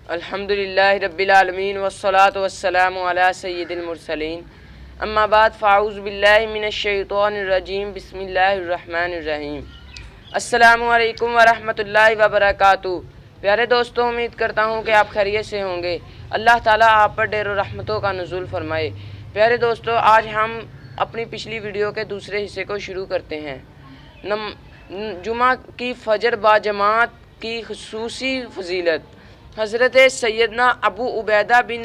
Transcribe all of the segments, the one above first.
الحمدللہ رب العالمین والصلاة والسلام علی سید المرسلین اما بعد فاعوذ باللہ من الشیطان الرجیم بسم اللہ الرحمن الرحیم۔ السلام علیکم ورحمۃ اللہ وبرکاتہ۔ پیارے دوستوں، امید کرتا ہوں کہ آپ خیریت سے ہوں گے۔ اللہ تعالیٰ آپ پر ڈھیر و رحمتوں کا نزول فرمائے۔ پیارے دوستوں، آج ہم اپنی پچھلی ویڈیو کے دوسرے حصے کو شروع کرتے ہیں۔ جمعہ کی فجر باجماعت کی خصوصی فضیلت۔ حضرت سیدنا ابو عبیدہ بن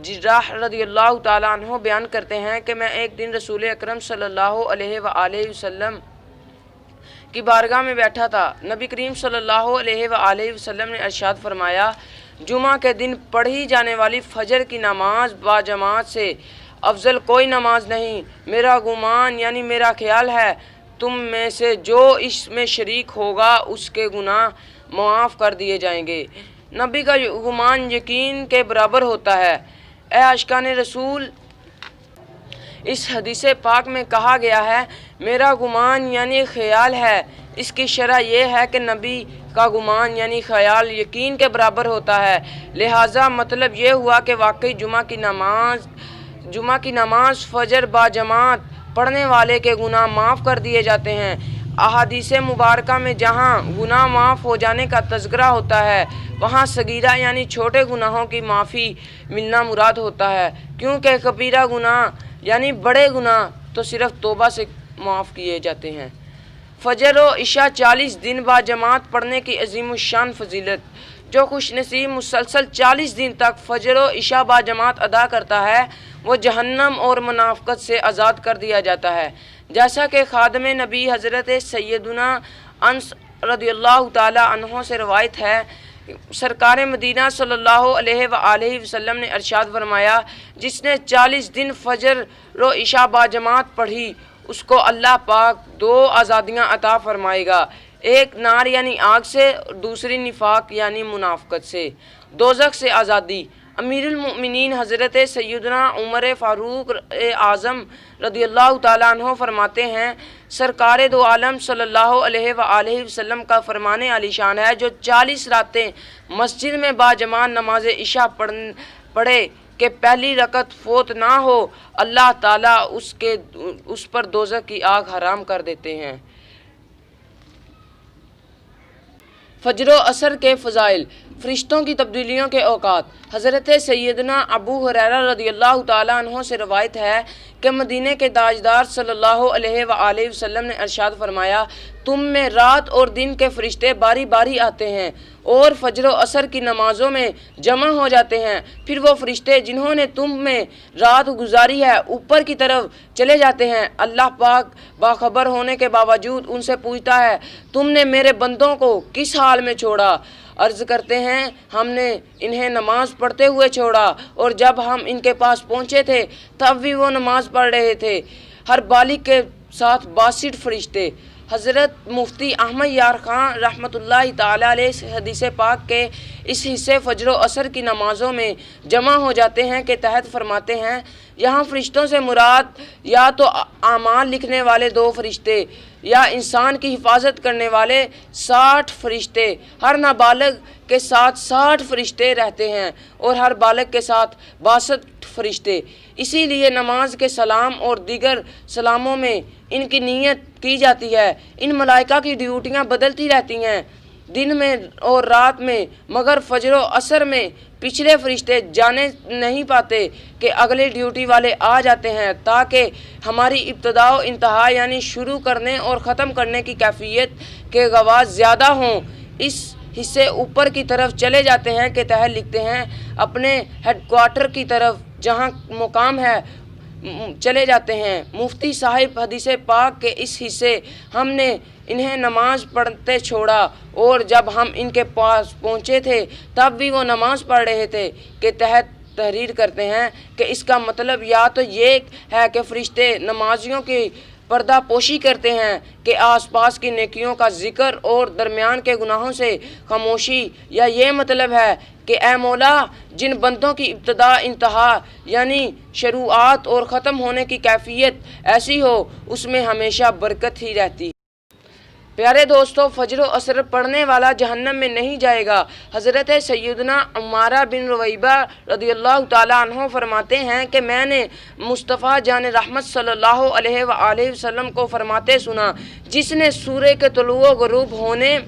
جراح رضی اللہ تعالیٰ عنہ بیان کرتے ہیں کہ میں ایک دن رسول اکرم صلی اللہ علیہ وآلہ وسلم کی بارگاہ میں بیٹھا تھا۔ نبی کریم صلی اللہ علیہ وآلہ وسلم نے ارشاد فرمایا، جمعہ کے دن پڑھی جانے والی فجر کی نماز باجماعت سے افضل کوئی نماز نہیں۔ میرا گمان یعنی میرا خیال ہے تم میں سے جو اس میں شریک ہوگا اس کے گناہ معاف کر دیے جائیں گے۔ نبی کا گمان یقین کے برابر ہوتا ہے۔ اے عاشقان رسول، اس حدیث پاک میں کہا گیا ہے میرا گمان یعنی خیال ہے۔ اس کی شرح یہ ہے کہ نبی کا گمان یعنی خیال یقین کے برابر ہوتا ہے، لہٰذا مطلب یہ ہوا کہ واقعی جمعہ کی نماز فجر باجماعت پڑھنے والے کے گناہ معاف کر دیے جاتے ہیں۔ احادیث مبارکہ میں جہاں گناہ معاف ہو جانے کا تذکرہ ہوتا ہے وہاں صغیرہ یعنی چھوٹے گناہوں کی معافی ملنا مراد ہوتا ہے، کیونکہ کبیرہ گناہ یعنی بڑے گناہ تو صرف توبہ سے معاف کیے جاتے ہیں۔ فجر و عشاء 40 دن باجماعت پڑھنے کی عظیم الشان فضیلت۔ جو خوش نصیب مسلسل 40 دن تک فجر و عشاء باجماعت ادا کرتا ہے وہ جہنم اور منافقت سے آزاد کر دیا جاتا ہے، جیسا کہ خادم نبی حضرت سیدنا انس رضی اللہ تعالی عنہ سے روایت ہے۔ سرکار مدینہ صلی اللہ علیہ وآلہ وسلم نے ارشاد فرمایا، جس نے 40 دن فجر و عشاء باجماعت پڑھی اس کو اللہ پاک 2 آزادیاں عطا فرمائے گا، ایک نار یعنی آگ سے، دوسری نفاق یعنی منافقت سے، دوزخ سے آزادی۔ امیر المؤمنین حضرت سیدنا عمر فاروق اعظم رضی اللہ تعالیٰ عنہ فرماتے ہیں، سرکار دو عالم صلی اللہ علیہ وآلہ وسلم کا فرمان عالی شان ہے، جو 40 راتیں مسجد میں باجماعت نماز عشاء پڑھے کہ پہلی رکعت فوت نہ ہو، اللہ تعالیٰ اس پر دوزخ کی آگ حرام کر دیتے ہیں۔ فجر و عصر کے فضائل۔ فرشتوں کی تبدیلیوں کے اوقات۔ حضرت سیدنا ابو ہریرہ رضی اللہ تعالیٰ عنہ سے روایت ہے کہ مدینہ کے تاجدار صلی اللہ علیہ وآلہ وسلم نے ارشاد فرمایا، تم میں رات اور دن کے فرشتے باری باری آتے ہیں اور فجر و عصر کی نمازوں میں جمع ہو جاتے ہیں، پھر وہ فرشتے جنہوں نے تم میں رات گزاری ہے اوپر کی طرف چلے جاتے ہیں۔ اللہ پاک باخبر ہونے کے باوجود ان سے پوچھتا ہے، تم نے میرے بندوں کو کس حال میں چھوڑا؟ عرض کرتے ہیں، ہم نے انہیں نماز پڑھتے ہوئے چھوڑا، اور جب ہم ان کے پاس پہنچے تھے تب بھی وہ نماز پڑھ رہے تھے۔ ہر بالغ کے ساتھ 62 فرشتے۔ حضرت مفتی احمد یار خان رحمۃ اللہ تعالیٰ علیہ حدیث پاک کے اس حصے فجر و عصر کی نمازوں میں جمع ہو جاتے ہیں کے تحت فرماتے ہیں، یہاں فرشتوں سے مراد یا تو اعمال لکھنے والے 2 فرشتے یا انسان کی حفاظت کرنے والے 60 فرشتے۔ ہر نابالغ کے ساتھ 60 فرشتے رہتے ہیں اور ہر بالغ کے ساتھ 62 فرشتے۔ اسی لیے نماز کے سلام اور دیگر سلاموں میں ان کی نیت کی جاتی ہے۔ ان ملائکہ کی ڈیوٹیاں بدلتی رہتی ہیں دن میں اور رات میں، مگر فجر و عصر میں پچھلے فرشتے جانے نہیں پاتے کہ اگلے ڈیوٹی والے آ جاتے ہیں، تاکہ ہماری ابتدا و انتہا یعنی شروع کرنے اور ختم کرنے کی کیفیت کے گواہ زیادہ ہوں۔ اس حصے اوپر کی طرف چلے جاتے ہیں کے تحت لکھتے ہیں، اپنے ہیڈ کوارٹر کی طرف جہاں مقام ہے چلے جاتے ہیں۔ مفتی صاحب حدیث پاک کے اس حصے ہم نے انہیں نماز پڑھتے چھوڑا اور جب ہم ان کے پاس پہنچے تھے تب بھی وہ نماز پڑھ رہے تھے کے تحت تحریر کرتے ہیں کہ اس کا مطلب یا تو یہ ہے کہ فرشتے نمازیوں کی پردہ پوشی کرتے ہیں کہ آس پاس کی نیکیوں کا ذکر اور درمیان کے گناہوں سے خاموشی، یا یہ مطلب ہے کہ اے مولا جن بندوں کی ابتدا انتہا یعنی شروعات اور ختم ہونے کی کیفیت ایسی ہو اس میں ہمیشہ برکت ہی رہتی ہے۔ پیارے دوستو، فجر و عصر پڑھنے والا جہنم میں نہیں جائے گا۔ حضرت سیدنا عمارہ بن رویبہ رضی اللہ تعالیٰ عنہ فرماتے ہیں کہ میں نے مصطفیٰ جان رحمت صلی اللہ علیہ وآلہ وسلم کو فرماتے سنا، جس نے سورج کے طلوع و غروب ہونے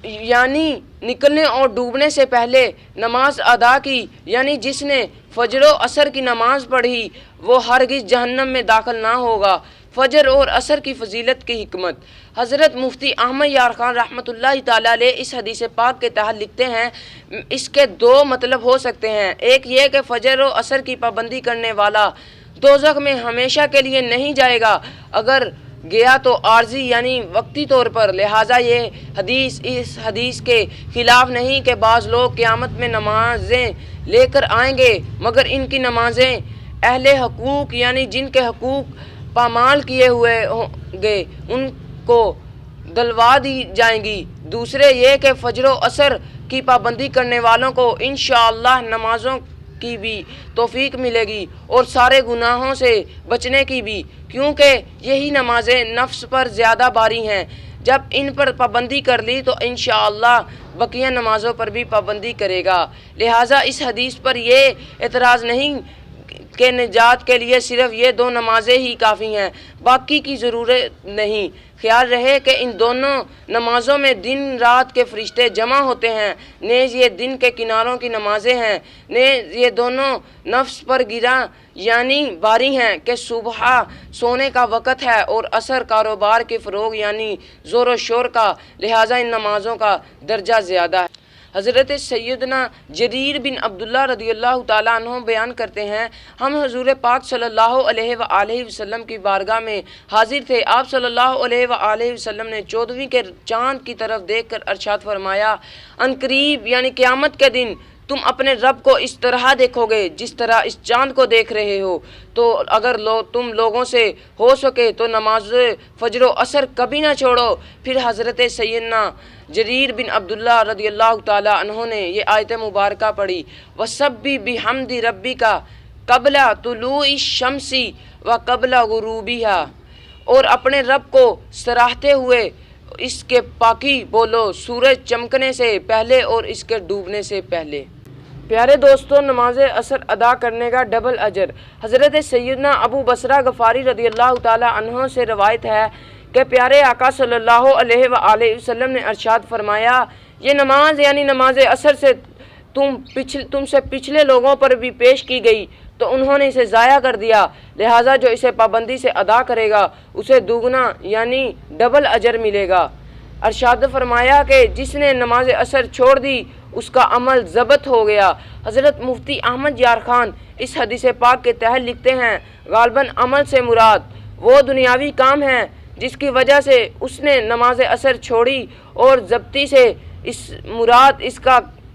یعنی نکلنے اور ڈوبنے سے پہلے نماز ادا کی، یعنی جس نے فجر و عصر کی نماز پڑھی، وہ ہرگز جہنم میں داخل نہ ہوگا۔ فجر اور عصر کی فضیلت کی حکمت۔ حضرت مفتی احمد یار خان رحمۃ اللہ تعالیٰ علیہ اس حدیث پاک کے تحت لکھتے ہیں، اس کے دو مطلب ہو سکتے ہیں۔ ایک یہ کہ فجر و عصر کی پابندی کرنے والا دوزخ میں ہمیشہ کے لیے نہیں جائے گا، اگر گیا تو عارضی یعنی وقتی طور پر۔ لہٰذا یہ حدیث اس حدیث کے خلاف نہیں کہ بعض لوگ قیامت میں نمازیں لے کر آئیں گے، مگر ان کی نمازیں اہل حقوق یعنی جن کے حقوق پامال کیے ہوئے ہوں گے ان کو دلوا دی جائیں گی۔ دوسرے یہ کہ فجر و عصر کی پابندی کرنے والوں کو انشاءاللہ نمازوں کی بھی توفیق ملے گی اور سارے گناہوں سے بچنے کی بھی، کیونکہ یہی نمازیں نفس پر زیادہ باری ہیں۔ جب ان پر پابندی کر لی تو انشاءاللہ بقیہ نمازوں پر بھی پابندی کرے گا۔ لہٰذا اس حدیث پر یہ اعتراض نہیں کہ نجات کے لیے صرف یہ دو نمازیں ہی کافی ہیں، باقی کی ضرورت نہیں۔ خیال رہے کہ ان دونوں نمازوں میں دن رات کے فرشتے جمع ہوتے ہیں، نیز یہ دن کے کناروں کی نمازیں ہیں، نیز یہ دونوں نفس پر گرا یعنی باری ہیں کہ صبح سونے کا وقت ہے اور عصر کاروبار کے فروغ یعنی زور و شور کا، لہٰذا ان نمازوں کا درجہ زیادہ ہے۔ حضرت سیدنا جریر بن عبداللہ رضی اللہ تعالیٰ عنہ بیان کرتے ہیں، ہم حضور پاک صلی اللہ علیہ وآلہ وسلم کی بارگاہ میں حاضر تھے۔ آپ صلی اللہ علیہ وآلہ وسلم نے 14ویں کے چاند کی طرف دیکھ کر ارشاد فرمایا، عنقریب یعنی قیامت کے دن تم اپنے رب کو اس طرح دیکھو گے جس طرح اس چاند کو دیکھ رہے ہو، تو اگر تم لوگوں سے ہو سکے تو نماز فجر و عصر کبھی نہ چھوڑو۔ پھر حضرت سیدنا جریر بن عبداللہ رضی اللہ تعالیٰ عنہ نے یہ آیت مبارکہ پڑھی، وَسَبِّحْ بِحَمْدِ رَبِّكَ قَبْلَ طُلُوعِ الشَّمْسِ وَقَبْلَ غُرُوبِهَا، اور اپنے رب کو سراہتے ہوئے اس کے پاکی بولو سورج چمکنے سے پہلے اور اس کے ڈوبنے سے پہلے۔ پیارے دوستو، نماز عصر ادا کرنے کا ڈبل اجر۔ حضرت سیدنا ابو بصرہ غفاری رضی اللہ تعالیٰ عنہ سے روایت ہے کہ پیارے آقا صلی اللہ علیہ وآلہ وسلم نے ارشاد فرمایا، یہ نماز یعنی نماز عصر سے تم سے پچھلے لوگوں پر بھی پیش کی گئی تو انہوں نے اسے ضائع کر دیا، لہٰذا جو اسے پابندی سے ادا کرے گا اسے دوگنا یعنی ڈبل اجر ملے گا۔ ارشاد فرمایا کہ جس نے نماز عصر چھوڑ دی اس کا عمل ضبط ہو گیا۔ حضرت مفتی احمد یار خان اس حدیث پاک کے تحت لکھتے ہیں، غالباً عمل سے مراد وہ دنیاوی کام ہے جس کی وجہ سے اس نے نماز عصر چھوڑی، اور ضبطی سے مراد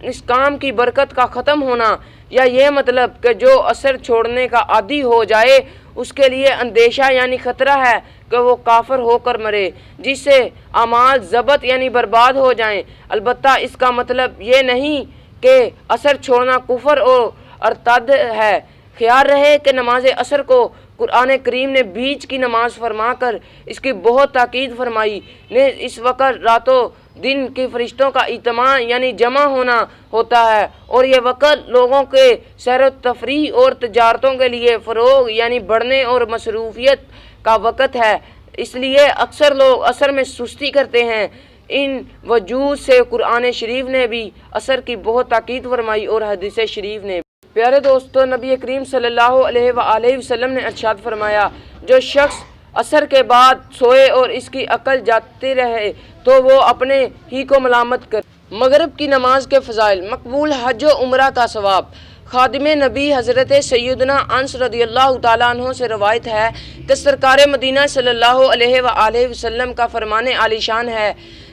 اس کام کی برکت کا ختم ہونا، یا یہ مطلب کہ جو عصر چھوڑنے کا عادی ہو جائے اس کے لیے اندیشہ یعنی خطرہ ہے کہ وہ کافر ہو کر مرے، جس سے اعمال ضبط یعنی برباد ہو جائیں۔ البتہ اس کا مطلب یہ نہیں کہ عصر چھوڑنا کفر اور ارتد ہے۔ خیال رہے کہ نماز عصر کو قرآن کریم نے بیچ کی نماز فرما کر اس کی بہت تاکید فرمائی نے۔ اس وقت راتوں دن کے فرشتوں کا اجتماع یعنی جمع ہونا ہوتا ہے، اور یہ وقت لوگوں کے سیر و تفریح اور تجارتوں کے لیے فروغ یعنی بڑھنے اور مصروفیت کا وقت ہے۔ اس لیے اکثر لوگ عصر میں سستی کرتے ہیں۔ ان وجوہ سے قرآن شریف نے بھی عصر کی بہت تاکید فرمائی اور حدیث شریف نے بھی۔ پیارے دوستو، نبی کریم صلی اللہ علیہ وآلہ وسلم نے ارشاد فرمایا، جو شخص عصر کے بعد سوئے اور اس کی عقل جاتی رہے تو وہ اپنے ہی کو ملامت کرے۔ مغرب کی نماز کے فضائل، مقبول حج و عمرہ کا ثواب۔ خادم نبی حضرت سیدنا انس رضی اللہ تعالیٰ عنہ سے روایت ہے کہ سرکار مدینہ صلی اللہ علیہ وآلہ وسلم کا فرمان عالی شان ہے،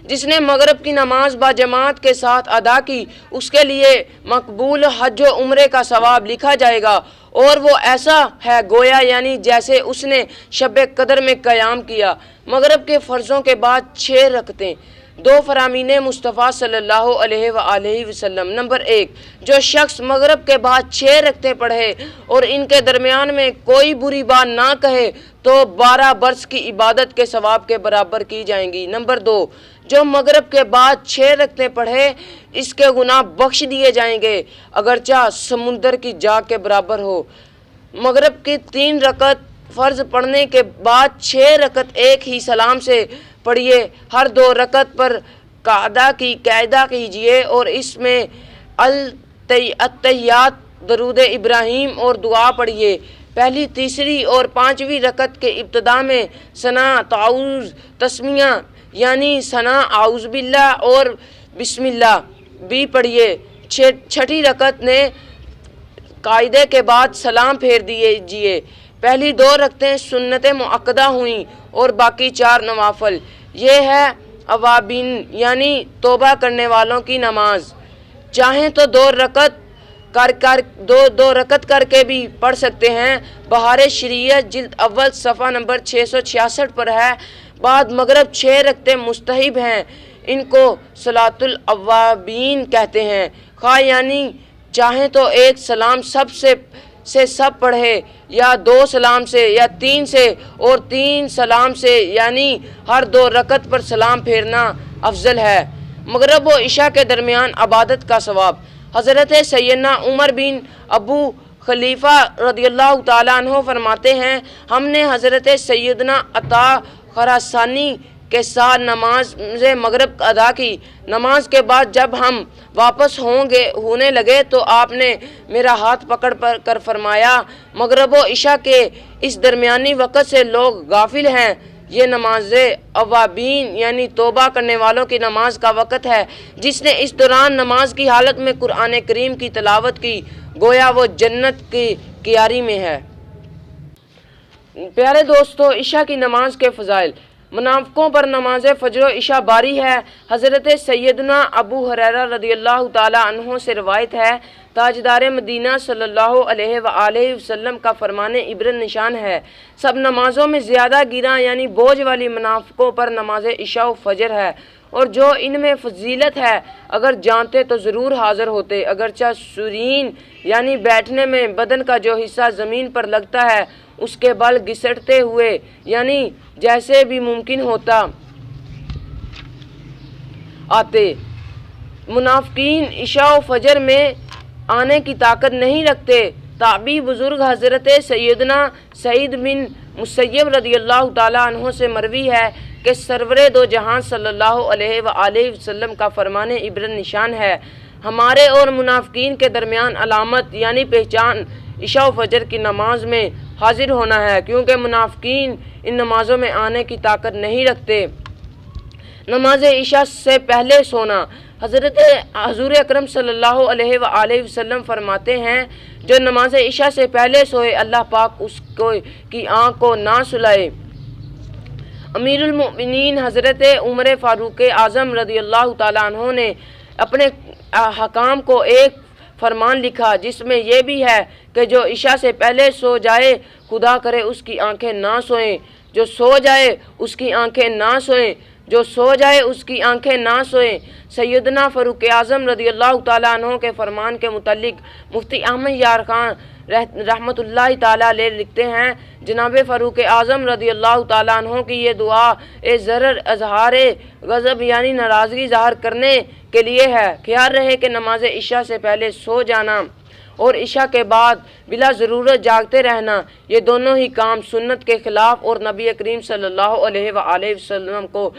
جس نے مغرب کی نماز با جماعت کے ساتھ ادا کی اس کے لیے مقبول حج و عمرے کا ثواب لکھا جائے گا، اور وہ ایسا ہے گویا یعنی جیسے اس نے شب قدر میں قیام کیا۔ مغرب کے فرضوں کے بعد 6 رکعتیں۔ دو فرامین مصطفیٰ صلی اللہ علیہ وآلہ وسلم۔ نمبر 1، جو شخص مغرب کے بعد 6 رکعتیں پڑھے اور ان کے درمیان میں کوئی بری بات نہ کہے تو 12 برس کی عبادت کے ثواب کے برابر کی جائیں گی۔ نمبر 2، جو مغرب کے بعد 6 رکعتیں پڑھے اس کے گناہ بخش دیے جائیں گے اگرچہ سمندر کی جاگ کے برابر ہو۔ مغرب کی 3 رکعت فرض پڑھنے کے بعد 6 رکعت ایک ہی سلام سے پڑھیے، ہر 2 رکعت پر قاعدہ کیجیے اور اس میں التحیات، درود ابراہیم اور دعا پڑھیے۔ پہلی، تیسری اور 5ویں رکعت کے ابتدا میں ثنا، تعوذ، تسمیہ یعنی ثنا، اعوذ باللہ اور بسم اللہ بھی پڑھیے۔ 6ٹھی رکعت نے قاعدے کے بعد سلام پھیر دیجیے۔ پہلی 2 رکعتیں سنت مؤکدہ ہوئیں اور باقی 4 نوافل۔ یہ ہے اوابین یعنی توبہ کرنے والوں کی نماز۔ چاہیں تو 2 رکعت کر کے بھی پڑھ سکتے ہیں۔ بہار شریعت جلد اول صفحہ نمبر 666 پر ہے۔ بعد مغرب 6 رکعتیں مستحب ہیں، ان کو صلاۃ الاوابین کہتے ہیں۔ خواہ یعنی چاہیں تو ایک سلام سب پڑھے یا 2 سلام سے یا 3 سے اور 3 سلام سے یعنی ہر 2 رکعت پر سلام پھیرنا افضل ہے۔ مغرب و عشاء کے درمیان عبادت کا ثواب۔ حضرت سیدنا عمر بن ابو خلیفہ رضی اللہ تعالیٰ عنہ فرماتے ہیں، ہم نے حضرت سیدنا عطا خراسانی کے ساتھ نماز مغرب ادا کی۔ نماز کے بعد جب ہم واپس ہونے لگے تو آپ نے میرا ہاتھ پکڑ کر فرمایا، مغرب و عشاء کے اس درمیانی وقت سے لوگ غافل ہیں، یہ نماز اوابین یعنی توبہ کرنے والوں کی نماز کا وقت ہے۔ جس نے اس دوران نماز کی حالت میں قرآن کریم کی تلاوت کی گویا وہ جنت کی کیاری میں ہے۔ پیارے دوستو، عشاء کی نماز کے فضائل۔ منافقوں پر نماز فجر و عشاء باری ہے۔ حضرت سیدنا ابو ہریرہ رضی اللہ تعالیٰ عنہ سے روایت ہے، تاجدار مدینہ صلی اللہ علیہ وآلہ وسلم کا فرمان عبرت نشان ہے، سب نمازوں میں زیادہ گراں یعنی بوجھ والی منافقوں پر نماز عشاء و فجر ہے، اور جو ان میں فضیلت ہے اگر جانتے تو ضرور حاضر ہوتے، اگرچہ سرین یعنی بیٹھنے میں بدن کا جو حصہ زمین پر لگتا ہے اس کے بل گھسٹتے ہوئے یعنی جیسے بھی ممکن ہوتا آتے۔ منافقین عشاء و فجر میں آنے کی طاقت نہیں رکھتے۔ تابعی بزرگ حضرت سیدنا سعید بن مسیب رضی اللہ تعالیٰ عنہ سے مروی ہے کہ سرور دو جہان صلی اللہ علیہ وآلہ وسلم کا فرمان عبرت نشان ہے، ہمارے اور منافقین کے درمیان علامت یعنی پہچان عشاء و فجر کی نماز میں حاضر ہونا ہے، کیونکہ منافقین ان نمازوں میں آنے کی طاقت نہیں رکھتے۔ نماز عشاء سے پہلے سونا۔ حضور اکرم صلی اللہ علیہ وآلہ وسلم فرماتے ہیں، جو نماز عشاء سے پہلے سوئے اللہ پاک اس کی آنکھ کو نہ سلائے۔ امیر المؤمنین حضرت عمر فاروق اعظم رضی اللہ تعالیٰ عنہ نے اپنے حکام کو ایک فرمان لکھا جس میں یہ بھی ہے کہ جو عشاء سے پہلے سو جائے خدا کرے اس کی آنکھیں نہ سوئیں، جو سو جائے اس کی آنکھیں نہ سوئیں، جو سو جائے اس کی آنکھیں نہ سوئیں۔ سیدنا فاروق اعظم رضی اللہ تعالیٰ عنہ کے فرمان کے متعلق مفتی احمد یار خان رحمۃ اللہ تعالیٰ علیہ لکھتے ہیں، جناب فاروق اعظم رضی اللہ تعالیٰ عنہ کی یہ دعا ضرر اظہار غضب یعنی ناراضگی ظاہر کرنے کے لیے ہے۔ خیال رہے کہ نماز عشاء سے پہلے سو جانا اور عشاء کے بعد بلا ضرورت جاگتے رہنا، یہ دونوں ہی کام سنت کے خلاف اور نبی کریم صلی اللہ علیہ وآلہ وسلم کو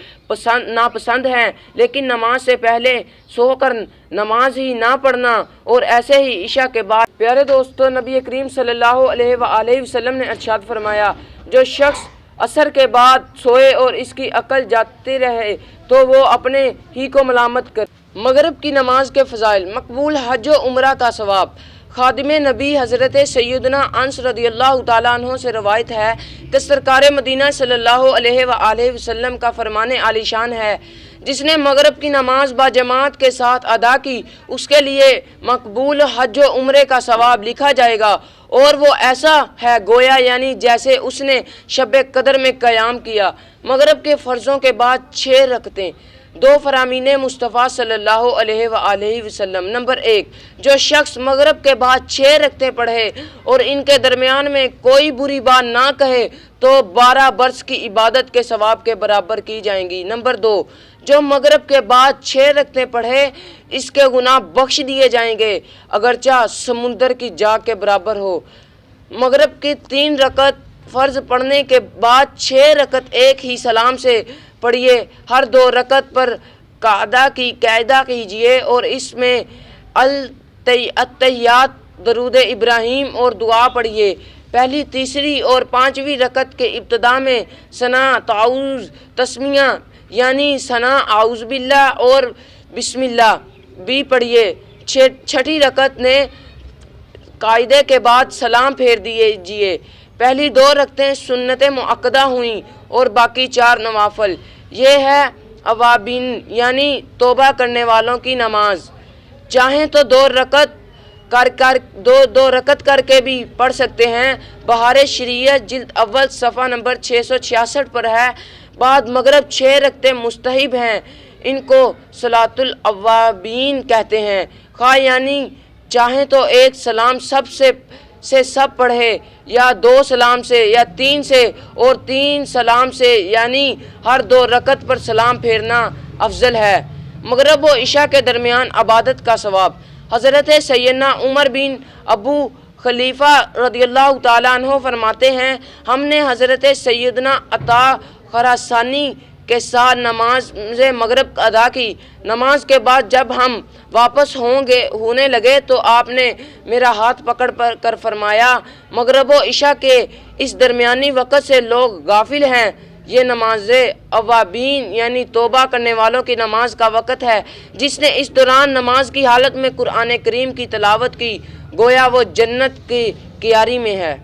ناپسند ہیں۔ لیکن نماز سے پہلے سو کر نماز ہی نہ پڑھنا اور ایسے ہی عشاء کے بعد۔ پیارے دوستو، نبی کریم صلی اللہ علیہ وآلہ وسلم نے ارشاد فرمایا، جو شخص عصر کے بعد سوئے اور اس کی عقل جاتی رہے تو وہ اپنے ہی کو ملامت کر۔ مغرب کی نماز کے فضائل۔ مقبول حج و عمرہ کا ثواب۔ خادم نبی حضرت سیدنا انس رضی اللہ تعالیٰ عنہ سے روایت ہے کہ سرکار مدینہ صلی اللہ علیہ وآلہ وسلم کا فرمان عالی شان ہے، جس نے مغرب کی نماز با جماعت کے ساتھ ادا کی اس کے لیے مقبول حج و عمرے کا ثواب لکھا جائے گا، اور وہ ایسا ہے گویا یعنی جیسے اس نے شب قدر میں قیام کیا۔ مغرب کے فرضوں کے بعد 6 رکعتیں۔ دو فرامین مصطفیٰ صلی اللہ علیہ وآلہ وسلم۔ نمبر 1، جو شخص مغرب کے بعد 6 رکعتیں پڑھے اور ان کے درمیان میں کوئی بری بات نہ کہے تو 12 برس کی عبادت کے ثواب کے برابر کی جائیں گی۔ نمبر 2، جو مغرب کے بعد 6 رکعتیں پڑھے اس کے گناہ بخش دیے جائیں گے اگرچہ سمندر کی جاگ کے برابر ہو۔ مغرب کی 3 رکعت فرض پڑھنے کے بعد 6 رکعت ایک ہی سلام سے پڑھیے، ہر 2 رکعت پر قاعدہ کیجیے اور اس میں التحیات، درود ابراہیم اور دعا پڑھیے۔ پہلی، تیسری اور 5ویں رکعت کے ابتدا میں ثنا، تعوذ، تسمیہ یعنی ثنا، اعوذ باللہ اور بسم اللہ بھی پڑھیے۔ 6ٹھی رکعت نے قاعدے کے بعد سلام پھیر دیجیے۔ پہلی 2 رکعتیں سنت مؤکدہ ہوئیں اور باقی 4 نوافل۔ یہ ہے اوابین یعنی توبہ کرنے والوں کی نماز۔ چاہیں تو 2 رکعت کر کے بھی پڑھ سکتے ہیں۔ بہار شریعت جلد اول صفحہ نمبر 666 پر ہے۔ بعد مغرب 6 رکعتیں مستحب ہیں، ان کو صلاۃ الاوابین کہتے ہیں۔ خواہ یعنی چاہیں تو ایک سلام سب پڑھے یا 2 سلام سے یا 3 سے اور 3 سلام سے یعنی ہر 2 رکعت پر سلام پھیرنا افضل ہے۔ مغرب و عشاء کے درمیان عبادت کا ثواب۔ حضرت سیدنا عمر بن ابو خلیفہ رضی اللہ تعالیٰ عنہ فرماتے ہیں، ہم نے حضرت سیدنا عطا خراسانی کے ساتھ نماز مغرب ادا کی۔ نماز کے بعد جب ہم واپس ہونے لگے تو آپ نے میرا ہاتھ پکڑ کر فرمایا، مغرب و عشاء کے اس درمیانی وقت سے لوگ غافل ہیں، یہ نماز اوابین یعنی توبہ کرنے والوں کی نماز کا وقت ہے۔ جس نے اس دوران نماز کی حالت میں قرآن کریم کی تلاوت کی گویا وہ جنت کی کیاری میں ہے۔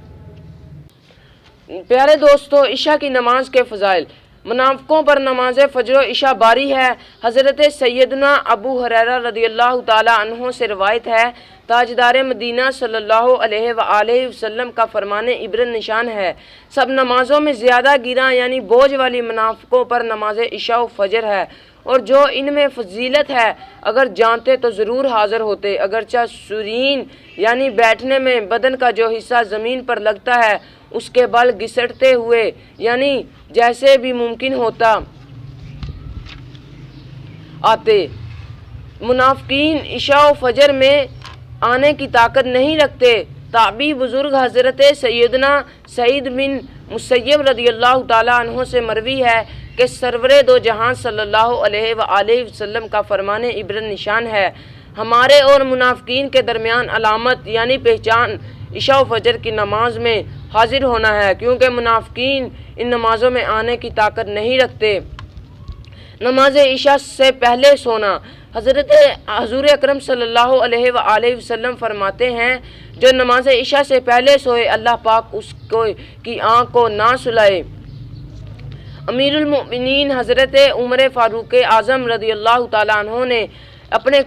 پیارے دوستو، عشاء کی نماز کے فضائل۔ منافقوں پر نماز فجر و عشاء باری ہے۔ حضرت سیدنا ابو ہریرہ رضی اللہ تعالی عنہ سے روایت ہے، تاجدار مدینہ صلی اللہ علیہ وآلہ وسلم کا فرمان عبرت نشان ہے، سب نمازوں میں زیادہ گراں یعنی بوجھ والی منافقوں پر نماز عشاء و فجر ہے، اور جو ان میں فضیلت ہے اگر جانتے تو ضرور حاضر ہوتے، اگرچہ سرین یعنی بیٹھنے میں بدن کا جو حصہ زمین پر لگتا ہے اس کے بل گھسٹتے ہوئے یعنی جیسے بھی ممکن ہوتا آتے۔ منافقین عشاء و فجر میں آنے کی طاقت نہیں رکھتے۔ تابعی بزرگ حضرت سیدنا سعید بن مسیب رضی اللہ تعالیٰ عنہ سے مروی ہے کہ سرور دو جہان صلی اللہ علیہ وآلہ وسلم کا فرمان عبرت نشان ہے، ہمارے اور منافقین کے درمیان علامت یعنی پہچان عشاء و فجر کی نماز میں حاضر ہونا ہے، کیونکہ منافقین ان نمازوں میں آنے کی طاقت نہیں رکھتے۔ نماز عشاء سے پہلے سونا۔ حضور اکرم صلی اللہ علیہ وآلہ وسلم فرماتے ہیں، جو نماز عشاء سے پہلے سوئے اللہ پاک اس کی آنکھ کو نہ سلائے۔ امیر المؤمنین حضرت عمر فاروق اعظم رضی اللہ تعالیٰ عنہ نے اپنے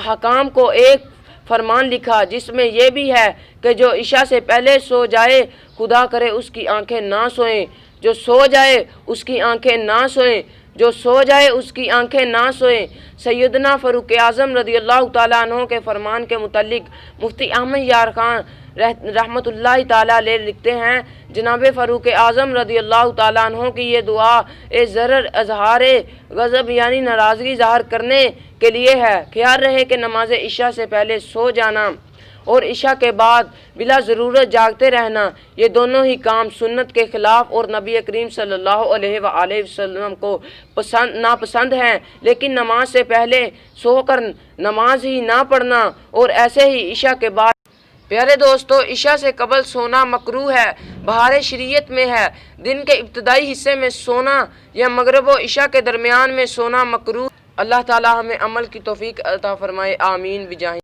حکام کو ایک فرمان لکھا جس میں یہ بھی ہے کہ جو عشاء سے پہلے سو جائے خدا کرے اس کی آنکھیں نہ سوئیں، جو سو جائے اس کی آنکھیں نہ سوئیں، جو سو جائے اس کی آنکھیں نہ سوئیں۔ سیدنا فاروق اعظم رضی اللہ تعالیٰ عنہ کے فرمان کے متعلق مفتی احمد یار خان رحمۃ اللہ تعالیٰ علیہ لکھتے ہیں، جناب فاروق اعظم رضی اللہ تعالیٰ عنہ کی یہ دعا ضرر اظہار غضب یعنی ناراضگی ظاہر کرنے کے لیے ہے۔ خیال رہے کہ نماز عشاء سے پہلے سو جانا اور عشاء کے بعد بلا ضرورت جاگتے رہنا، یہ دونوں ہی کام سنت کے خلاف اور نبی کریم صلی اللہ علیہ وآلہ وسلم کو ناپسند ہیں، لیکن نماز سے پہلے سو کر نماز ہی نہ پڑھنا اور ایسے ہی عشاء کے بعد۔ پیارے دوستو، عشاء سے قبل سونا مکروہ ہے، بہار شریعت میں ہے۔ دن کے ابتدائی حصے میں سونا یا مغرب و عشاء کے درمیان میں سونا مکروہ۔ اللہ تعالی ہمیں عمل کی توفیق عطا فرمائے، آمین بجاہ